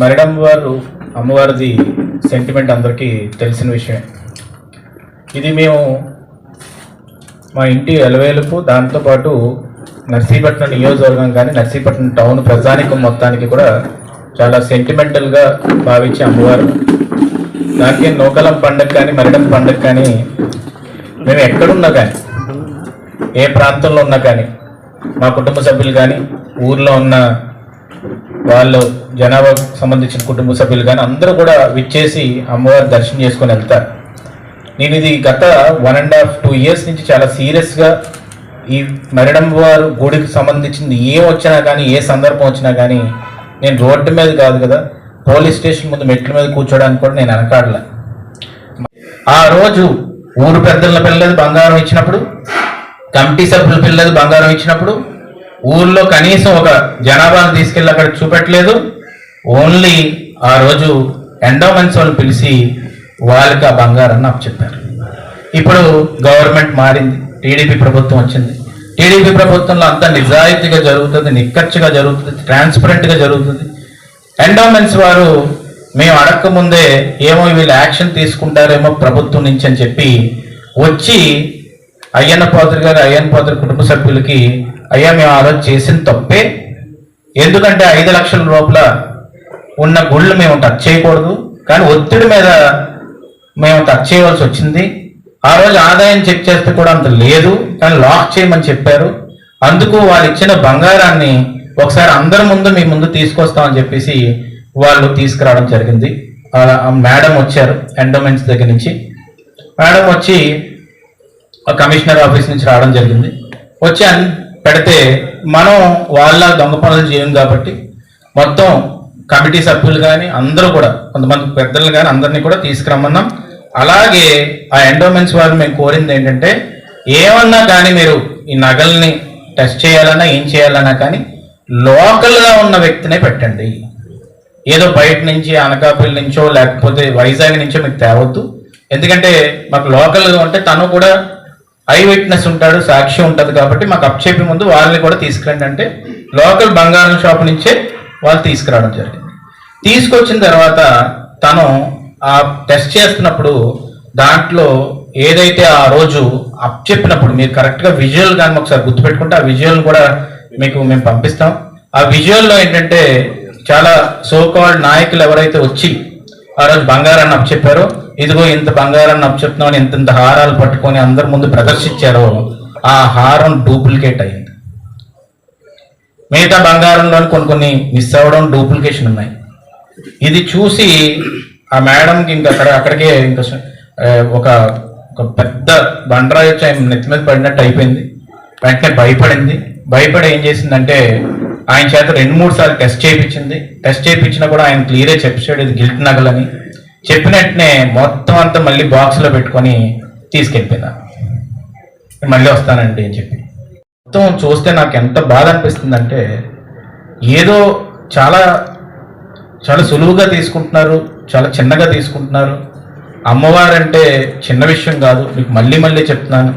మరిడమ్మవారు అమ్మవారిది సెంటిమెంట్ అందరికీ తెలిసిన విషయం. ఇది మేము మా ఇంటి ఎలవేలుపు, దాంతోపాటు నర్సీపట్నం నియోజకవర్గం కానీ నర్సీపట్నం టౌన్ ప్రజానికం మొత్తానికి కూడా చాలా సెంటిమెంటల్గా భావించే అమ్మవారు. దానికి నూకలం పండుగ కానీ మరిడం పండుగ కానీ మేము ఎక్కడున్నా కానీ ఏ ప్రాంతంలో ఉన్నా కానీ మా కుటుంబ సభ్యులు కానీ ఊర్లో ఉన్న వాళ్ళు జనాభాకు సంబంధించిన కుటుంబ సభ్యులు కానీ అందరూ కూడా విచ్చేసి అమ్మవారి దర్శనం చేసుకొని వెళ్తారు. నేను ఇది గత 1.5-2 years నుంచి చాలా సీరియస్గా ఈ మరిడమ్మవారు గుడికి సంబంధించింది ఏం వచ్చినా కానీ ఏ సందర్భం వచ్చినా కానీ నేను రోడ్డు మీద కాదు కదా, పోలీస్ స్టేషన్ ముందు మెట్ల మీద కూర్చోడానికి కూడా నేను వెనకాడలే. ఆ రోజు ఊరు పెద్దల పిల్లలది బంగారం ఇచ్చినప్పుడు, కమిటీ సభ్యుల పిల్లలది బంగారం ఇచ్చినప్పుడు ఊర్లో కనీసం ఒక జనాభాను తీసుకెళ్ళి అక్కడ చూపెట్టలేదు. ఓన్లీ ఆ రోజు ఎండోమెంట్స్ వాళ్ళు పిలిచి వాళ్ళకి ఆ బంగారాన్ని అప్పచెప్పారు. ఇప్పుడు గవర్నమెంట్ మారింది, టీడీపీ ప్రభుత్వం వచ్చింది. టీడీపీ ప్రభుత్వంలో అంతా నిజాయితీగా జరుగుతుంది, నిక్కచ్చిగా జరుగుతుంది, ట్రాన్స్పరెంట్గా జరుగుతుంది. ఎండోమెంట్స్ వారు మేము అడక్క ముందే ఏమో వీళ్ళు యాక్షన్ తీసుకుంటారేమో ప్రభుత్వం నుంచి అని చెప్పి వచ్చి అయ్యన్న పాత్ర కుటుంబ సభ్యులకి అయ్యా మేము ఆ రోజు చేసిన తప్పే, ఎందుకంటే 5 లక్షల లోపల ఉన్న గుళ్ళు మేము టచ్ చేయకూడదు, కానీ ఒత్తిడి మీద మేము టచ్ చేయవలసి వచ్చింది. ఆ రోజు ఆదాయం చెక్ చేస్తే కూడా అంత లేదు, కానీ లాక్ చేయమని చెప్పారు. అందుకు వాళ్ళు ఇచ్చిన బంగారాన్ని ఒకసారి అందరి ముందు మీ ముందు తీసుకొస్తామని చెప్పేసి వాళ్ళు తీసుకురావడం జరిగింది. మేడం వచ్చారు ఎండోమెంట్స్ దగ్గర నుంచి. మేడం వచ్చి కమిషనర్ ఆఫీస్ నుంచి రావడం జరిగింది. వచ్చి పెడితే మనం వాళ్ళ దొంగ పనులు చేయం కాబట్టి మొత్తం కమిటీ సభ్యులు కానీ అందరూ కూడా కొంతమంది పెద్దలు కానీ అందరినీ కూడా తీసుకురమ్మన్నాం. అలాగే ఆ ఎండోమెంట్స్ వారు మేము కోరింది ఏంటంటే, ఏమన్నా కానీ మీరు ఈ నగల్ని టెస్ట్ చేయాలన్నా ఏం చేయాలన్నా కానీ లోకల్గా ఉన్న వ్యక్తినే పెట్టండి. ఏదో బయట నుంచి అనకాపల్లి నుంచో లేకపోతే వైజాగ్ నుంచో మీకు తేవద్దు. ఎందుకంటే మాకు లోకల్గా ఉంటే తను కూడా ఐ విట్నెస్ ఉంటాడు, సాక్షి ఉంటుంది కాబట్టి మాకు అప్పచెప్పి ముందు వాళ్ళని కూడా తీసుకురండి అంటే లోకల్ బంగారం షాప్ నుంచే వాళ్ళు తీసుకురావడం జరిగింది. తీసుకొచ్చిన తర్వాత తను ఆ టెస్ట్ చేస్తున్నప్పుడు దాంట్లో ఏదైతే ఆ రోజు అప్పచెప్పినప్పుడు మీరు కరెక్ట్గా విజువల్ కానీ ఒకసారి గుర్తుపెట్టుకుంటే ఆ విజువల్ కూడా మీకు మేము పంపిస్తాం. ఆ విజువల్లో ఏంటంటే చాలా సోకాల్డ్ నాయకులు ఎవరైతే వచ్చి ఆ రోజు బంగారాన్ని అప్పచెప్పారో, ఇదిగో ఇంత బంగారాన్ని అప్పచెప్తున్నామని ఇంత హారాలు పట్టుకొని అందరి ముందు ప్రదర్శించారో ఆ హారం డూప్లికేట్ అయింది. మిగతా బంగారంలోని కొన్ని మిస్ అవ్వడం, డూప్లికేషన్ ఉన్నాయి. ఇది చూసి ఆ మేడంకి ఇంకా అక్కడికే ఇంకా ఒక పెద్ద బండరాయి వచ్చి ఆయన నెత్తి మీద పడినట్టు అయిపోయింది. వెంటనే భయపడి ఏం చేసిందంటే ఆయన చేత 2-3 సార్లు టెస్ట్ చేయించింది. టెస్ట్ చేయించినా కూడా ఆయన క్లియరే చెప్పాడు ఇది గిల్ట్ నగలని. చెప్పినట్టునే మొత్తం అంతా మళ్ళీ బాక్స్లో పెట్టుకొని తీసుకెళ్ళిపోయిందా. మళ్ళీ వస్తానండి అని చెప్పి. మొత్తం చూస్తే నాకు ఎంత బాధ అనిపిస్తుందంటే, ఏదో చాలా చాలా సులువుగా తీసుకుంటున్నారు, చాలా చిన్నగా తీసుకుంటున్నారు. అమ్మవారంటే చిన్న విషయం కాదు, మీకు మళ్ళీ చెప్తున్నాను.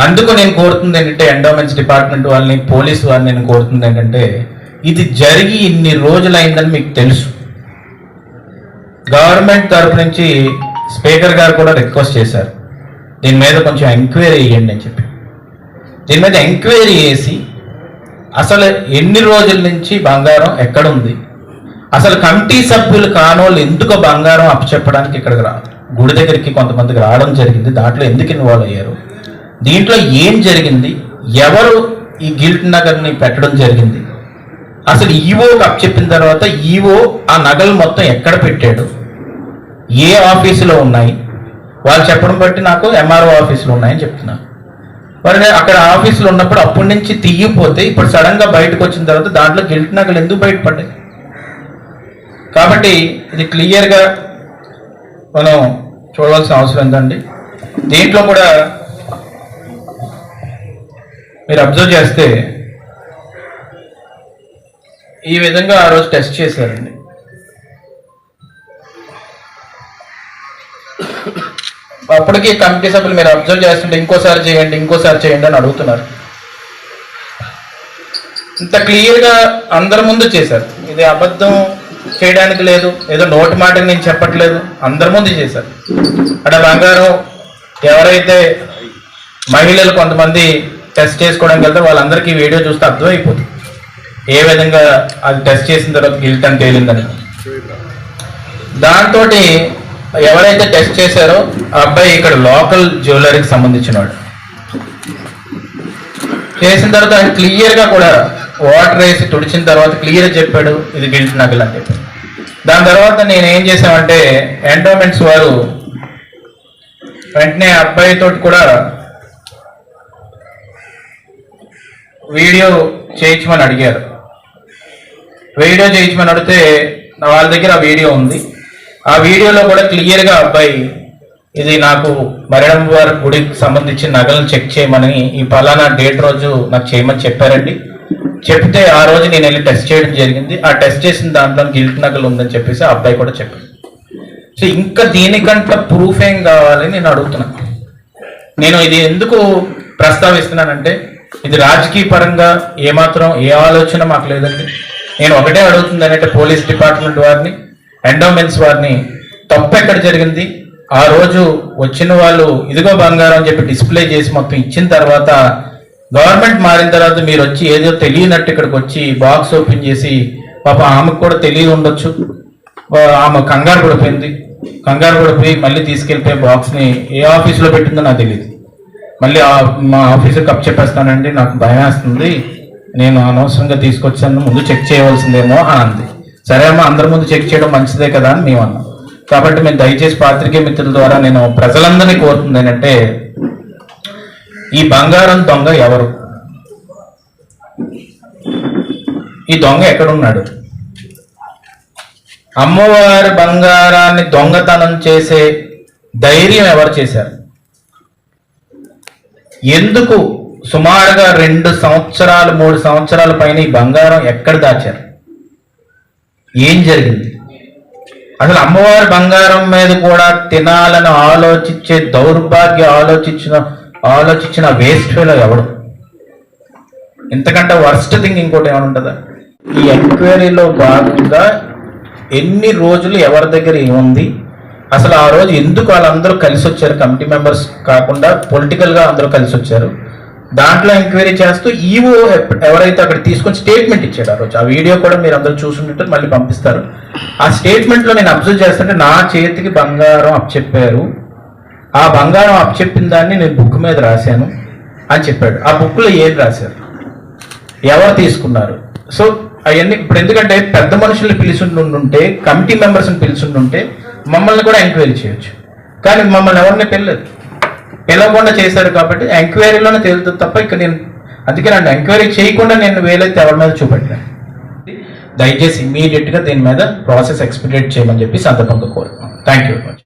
అందుకు నేను కోరుతుంది ఏంటంటే ఎండోమెంట్స్ డిపార్ట్మెంట్ వాళ్ళని, పోలీసు వాళ్ళని నేను కోరుతుంది ఏంటంటే, ఇది జరిగి ఇన్ని రోజులైందని మీకు తెలుసు. గవర్నమెంట్ తరపు నుంచి స్పీకర్ గారు కూడా రిక్వెస్ట్ చేశారు దీని మీద కొంచెం ఎంక్వైరీ చేయండి అని చెప్పి. దీని మీద ఎంక్వైరీ చేసి అసలు ఎన్ని రోజుల నుంచి బంగారం ఎక్కడుంది, అసలు కమిటీ సభ్యులు కానోళ్ళు ఎందుకు బంగారం అప్పచెప్పడానికి ఇక్కడికి గుడి దగ్గరికి కొంతమందికి రావడం జరిగింది, దాంట్లో ఎందుకు ఇన్వాల్వ్ అయ్యారు, దీంట్లో ఏం జరిగింది, ఎవరు ఈ గిల్ట్ నగర్ని పెట్టడం జరిగింది, అసలు ఈవోకి అప్పచెప్పిన తర్వాత ఈవో ఆ నగలు మొత్తం ఎక్కడ పెట్టాడు, ఏ ఆఫీసులో ఉన్నాయి, వాళ్ళు చెప్పడం బట్టి నాకు ఎంఆర్ఓ ఆఫీసులో ఉన్నాయని చెప్తున్నారు. మరి అక్కడ ఆఫీసులో ఉన్నప్పుడు అప్పటి నుంచి తీయపోతే ఇప్పుడు సడన్గా బయటకు వచ్చిన తర్వాత దాంట్లో గిల్ట్ నగలు ఎందుకు బయటపడ్డాయి? కాబట్టి ఇది క్లియర్గా మనం చూడవలసిన అవసరం ఉందండి. దీంట్లో కూడా మీరు అబ్జర్వ్ చేస్తే ఈ విధంగా ఆ రోజు టెస్ట్ చేశారండి. అప్పటికి కమిటీ సభ్యులు మీరు అబ్జర్వ్ చేస్తుంటే ఇంకోసారి చేయండి అని అడుగుతున్నారు. ఇంత క్లియర్గా అందరి ముందు చేశారు. ఇది అబద్ధం చేయడానికి లేదు, ఏదో నోటి మాటకి నేను చెప్పట్లేదు, అందరి ముందు చేశారు. అక్కడ బంగారం ఎవరైతే మహిళలు కొంతమంది టెస్ట్ చేసుకోవడానికి వెళ్తే వాళ్ళందరికీ వీడియో చూస్తే అర్థమైపోతుంది ఏ విధంగా అది టెస్ట్ చేసిన తర్వాత గిల్ట్ అని తేలిందని. దాంతో ఎవరైతే టెస్ట్ చేశారో ఆ అబ్బాయి ఇక్కడ లోకల్ జ్యువెలరీకి సంబంధించిన వాడు. చేసిన తర్వాత ఆయన క్లియర్గా కూడా వాటర్ వేసి తుడిచిన తర్వాత క్లియర్గా చెప్పాడు ఇది గిల్ట్ నగలు అని చెప్పి. దాని తర్వాత నేను ఏం చేశామంటే ఎండోమెంట్స్ వారు వెంటనే అబ్బాయితో కూడా వీడియో చేయించమని అడిగారు. వీడియో చేయించమని అడిగితే వాళ్ళ దగ్గర ఆ వీడియో ఉంది. ఆ వీడియోలో కూడా క్లియర్గా అబ్బాయి ఇది నాకు మరణం వారి గుడికి సంబంధించిన నగలను చెక్ చేయమని ఈ పలానా డేట్ రోజు నాకు చేయమని చెప్పారండి. చెప్తే ఆ రోజు నేను వెళ్ళి టెస్ట్ చేయడం జరిగింది. ఆ టెస్ట్ చేసిన దాంట్లో గిల్ట్ నగలు ఉందని చెప్పేసి ఆ అబ్బాయి కూడా చెప్పాడు. సో ఇంకా దీనికంటే ప్రూఫ్ ఏం కావాలి నేను అడుగుతున్నాను. నేను ఇది ఎందుకు ప్రస్తావిస్తున్నానంటే ఇది రాజకీయ పరంగా ఏమాత్రం ఏ ఆలోచన మాకు లేదండి. నేను ఒకటే అడుగుతుంది అంటే పోలీస్ డిపార్ట్మెంట్ వారిని, ఎండోమెంట్స్ వారిని, తప్పు ఎక్కడ జరిగింది? ఆ రోజు వచ్చిన వాళ్ళు ఇదిగో బంగారం అని చెప్పి డిస్ప్లే చేసి మొత్తం ఇచ్చిన తర్వాత గవర్నమెంట్ మారిన తర్వాత మీరు వచ్చి ఏదో తెలియనట్టు ఇక్కడికి వచ్చి బాక్స్ ఓపెన్ చేసి పాప ఆమెకు కూడా తెలియ ఉండొచ్చు, ఆమె కంగారు పడిపోయింది, కంగారు పడిపోయి మళ్ళీ తీసుకెళ్ళిపోయి బాక్స్ని ఏ ఆఫీస్లో పెట్టిందో నాకు తెలియదు. మళ్ళీ మా ఆఫీసర్కి అప్ చెప్పేస్తానండి నాకు భయం వేస్తుంది, నేను అనవసరంగా తీసుకొచ్చాను, ముందు చెక్ చేయవలసిందేమో అని అంది. సరే అమ్మా అందరి ముందు చెక్ చేయడం మంచిదే కదా అని మేము అన్నాం. కాబట్టి మేము దయచేసి పాత్రికేయ మిత్రుల ద్వారా నేను ప్రజలందరినీ కోరుతుంది ఏంటంటే ఈ బంగారం దొంగ ఎవరు? ఈ దొంగ ఎక్కడున్నాడు? అమ్మవారి బంగారాన్ని దొంగతనం చేసే ధైర్యం ఎవరు చేశారు? ఎందుకు సుమారుగా 2 సంవత్సరాలు 3 సంవత్సరాల పైన ఈ బంగారం ఎక్కడ దాచారు? ఏం జరిగింది? అసలు అమ్మవారి బంగారం మీద కూడా తినాలని ఆలోచించే దౌర్భాగ్య ఆలోచించిన వేస్ట్ ఫెలో ఎవడు? ఇంతకంటే వర్స్ట్ థింగ్ ఇంకోటి ఏమైనా ఉంటుందా? ఈ ఎంక్వైరీలో భాగంగా ఎన్ని రోజులు ఎవరి దగ్గర ఏముంది, అసలు ఆ రోజు ఎందుకు వాళ్ళందరూ కలిసి వచ్చారు, కమిటీ మెంబర్స్ కాకుండా పొలిటికల్గా అందరూ కలిసి వచ్చారు, దాంట్లో ఎంక్వైరీ చేస్తూ ఈవో ఎవరైతే అక్కడ తీసుకొని స్టేట్మెంట్ ఇచ్చాడు ఆ రోజు. ఆ వీడియో కూడా మీరు అందరూ చూసుకుంటే మళ్ళీ పంపిస్తారు. ఆ స్టేట్మెంట్లో నేను అబ్జర్వ్ చేస్తుంటే నా చేతికి బంగారం అప్పచెప్పారు, ఆ బంగారం అప్పచెప్పిన దాన్ని నేను బుక్ మీద రాశాను అని చెప్పాడు. ఆ బుక్లో ఏం రాశారు, ఎవరు తీసుకున్నారు? సో అవన్నీ ఇప్పుడు ఎందుకంటే పెద్ద మనుషుల్ని పిలిచిండుంటే, కమిటీ మెంబర్స్ని పిలిచిండుంటే మమ్మల్ని కూడా ఎంక్వైరీ చేయొచ్చు, కానీ మమ్మల్ని ఎవరిని పిలవకుండా చేశారు. కాబట్టి ఎంక్వైరీలోనే తేలుతుంది తప్ప ఇక్కడ నేను అందుకే నన్ను ఎంక్వైరీ చేయకుండా నేను వేలైతే ఎవరి మీద చూపెట్టాను. దయచేసి ఇమీడియట్గా దీని మీద ప్రాసెస్ ఎక్స్పెడిట్ చేయమని చెప్పి సందర్భంగా కోరుతున్నాను. Thank you very much.